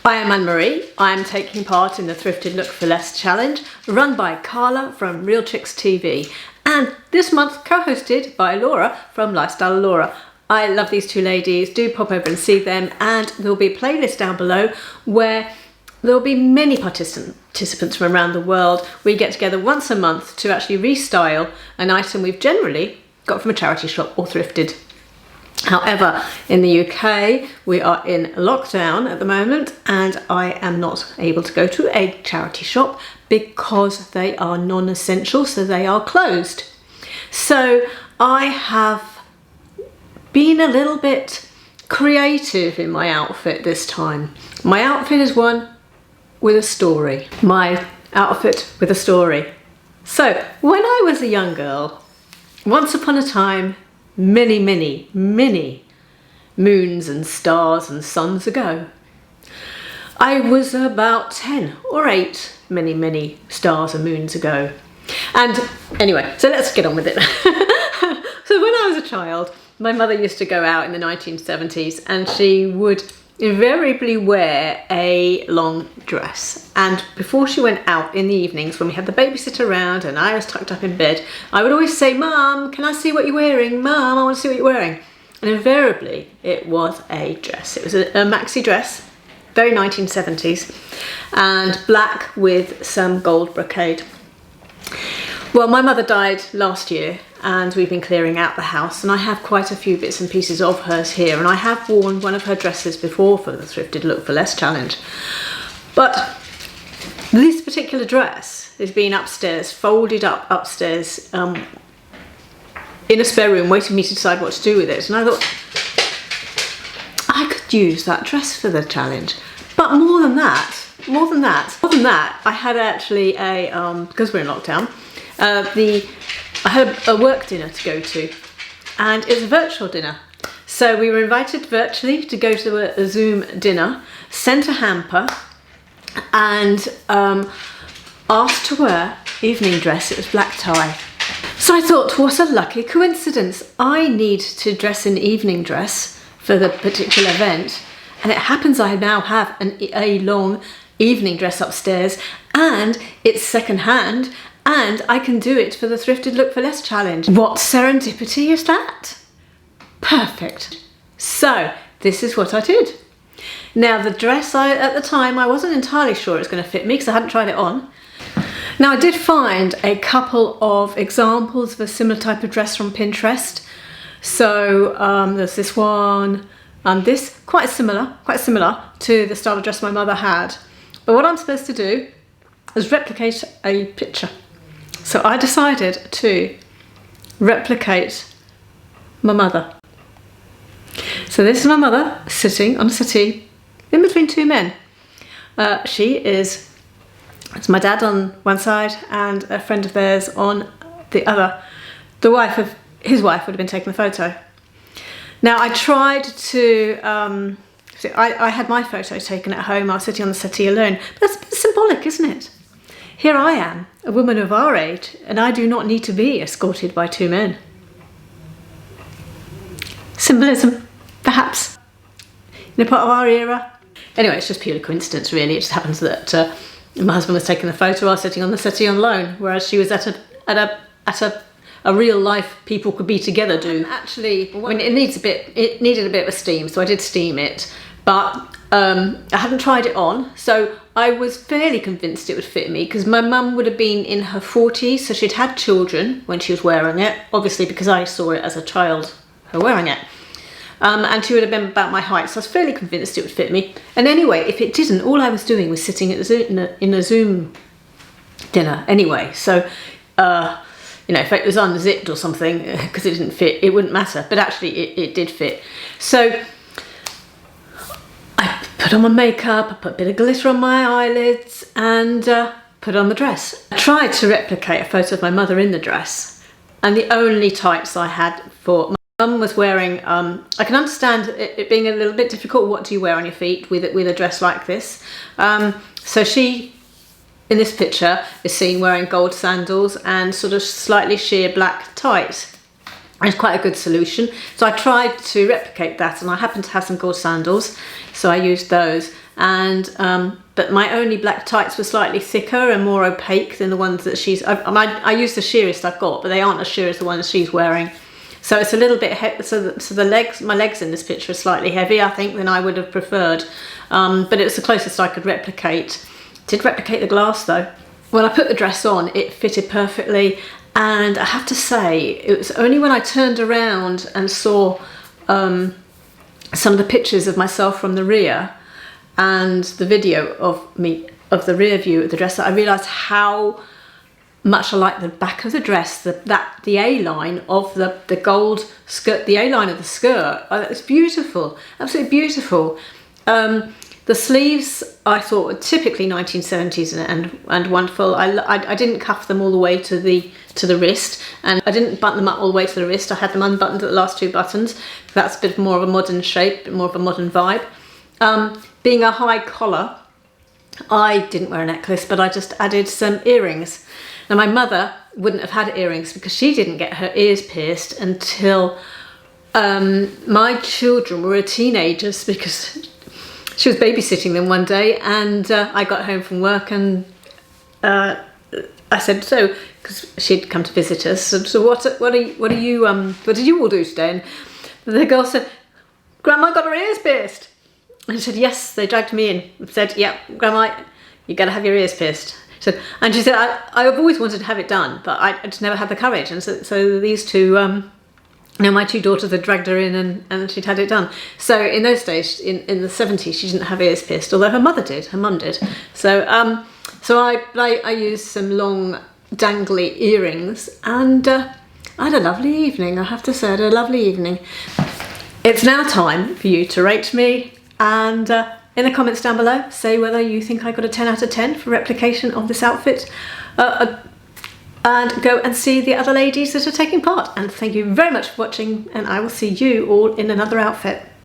Hi, I'm Anne-Marie. I'm taking part in the Thrifted Look for Less challenge run by Carla from Real Chicks TV, and this month co-hosted by Laura from Lifestyle Laura. I love these two ladies. Do pop over and see them, and there'll be a playlist down below where there'll be many participants from around the world. We get together once a month to actually restyle an item we've generally got from a charity shop or thrifted. However, in the UK, we are in lockdown at the moment, and I am not able to go to a charity shop because they are non-essential, so they are closed. So I have been a little bit creative in my outfit this time. My outfit is one with a story. My outfit with a story. So when I was a young girl, once upon a time, many moons and stars and suns ago, I was about 10 or 8 many stars and moons ago. And anyway, so let's get on with it. So when I was a child, my mother used to go out in the 1970s, and she would invariably wear a long dress. And before she went out in the evenings, when we had the babysitter around and I was tucked up in bed, I would always say, "Mum, can I see what you're wearing? Mum, I want to see what you're wearing." And invariably it was a dress. It was a maxi dress, very 1970s, and black with some gold brocade. Well, my mother died last year, and we've been clearing out the house, and I have quite a few bits and pieces of hers here, and I have worn one of her dresses before for the Thrifted Look for Less challenge. But this particular dress has been upstairs, folded up upstairs, in a spare room, waiting for me to decide what to do with it. And I thought, I could use that dress for the challenge. But more than that, I had actually because we're in lockdown, I had a work dinner to go to, and it was a virtual dinner. So we were invited virtually to go to a Zoom dinner, sent a hamper, and asked to wear evening dress. It was black tie. So I thought, what a lucky coincidence. I need to dress in evening dress for the particular event, and it happens I now have a long evening dress upstairs, and it's second hand, and I can do it for the Thrifted Look for Less challenge. What serendipity is that? Perfect. So this is what I did. Now the dress, at the time I wasn't entirely sure it was going to fit me because I hadn't tried it on. Now I did find a couple of examples of a similar type of dress from Pinterest. So there's this one, and this quite similar to the style of dress my mother had. But what I'm supposed to do is replicate a picture. So I decided to replicate my mother. So this is my mother sitting on a settee in between two men. It's my dad on one side and a friend of theirs on the other. His wife would have been taking the photo. Now I tried to, I had my photo taken at home. I was sitting on the settee alone. But that's a bit symbolic, isn't it? Here I am, a woman of our age, and I do not need to be escorted by two men. Symbolism, perhaps, in a part of our era. Anyway, it's just purely coincidence, really. It just happens that my husband was taking the photo, I was sitting on the settee on loan, whereas she was at a real life people could be together do. Actually, I mean, it needed a bit of steam, so I did steam it, but I hadn't tried it on, so I was fairly convinced it would fit me because my mum would have been in her 40s, so she'd had children when she was wearing it, obviously because I saw it as a child, her wearing it. And she would have been about my height, so I was fairly convinced it would fit me. And anyway, if it didn't, all I was doing was sitting in a Zoom dinner anyway. So, you know, if it was unzipped or something, because it didn't fit, it wouldn't matter. But actually, it did fit. So I put on my makeup, I put a bit of glitter on my eyelids, and put on the dress. I tried to replicate a photo of my mother in the dress, and the only tights I had for Mum was wearing, I can understand it being a little bit difficult. What do you wear on your feet with a dress like this? So she, in this picture, is seen wearing gold sandals and sort of slightly sheer black tights. It's quite a good solution. So I tried to replicate that, and I happened to have some gold sandals, so I used those. and but my only black tights were slightly thicker and more opaque than the ones that I use the sheerest I've got, but they aren't as sheer as the ones she's wearing. So it's a little bit so my legs in this picture are slightly heavier, I think, than I would have preferred. But it was the closest I could replicate. Did replicate the glass though. When I put the dress on, it fitted perfectly, and I have to say, it was only when I turned around and saw some of the pictures of myself from the rear and the video of the rear view of the dress that I realised how much I like the back of the dress, the A-line of the gold skirt, the A-line of the skirt. Oh, it's beautiful, absolutely beautiful. The sleeves I thought were typically 1970s and wonderful. I didn't cuff them all the way to the wrist, and I didn't button them up all the way to the wrist. I had them unbuttoned at the last 2 buttons. That's a bit more of a modern shape, a bit more of a modern vibe. Being a high collar, I didn't wear a necklace, but I just added some earrings. Now my mother wouldn't have had earrings because she didn't get her ears pierced until my children were teenagers, because she was babysitting them one day, and I got home from work, and I said, so, because she'd come to visit us, so what did you all do today? And the girl said, Grandma got her ears pierced. And I said, yes, they dragged me in and said, yeah, Grandma, you got to have your ears pierced. And she said, I've always wanted to have it done, but I just never had the courage. And so these two, my 2 daughters had dragged her in, and she'd had it done. So in those days, in the 70s, she didn't have ears pierced, although her mother did, her mum did. So I used some long dangly earrings, and I had a lovely evening, I have to say, I had a lovely evening. It's now time for you to rate me, and in the comments down below, say whether you think I got a 10 out of 10 for replication of this outfit. And go and see the other ladies that are taking part. And thank you very much for watching, and I will see you all in another outfit.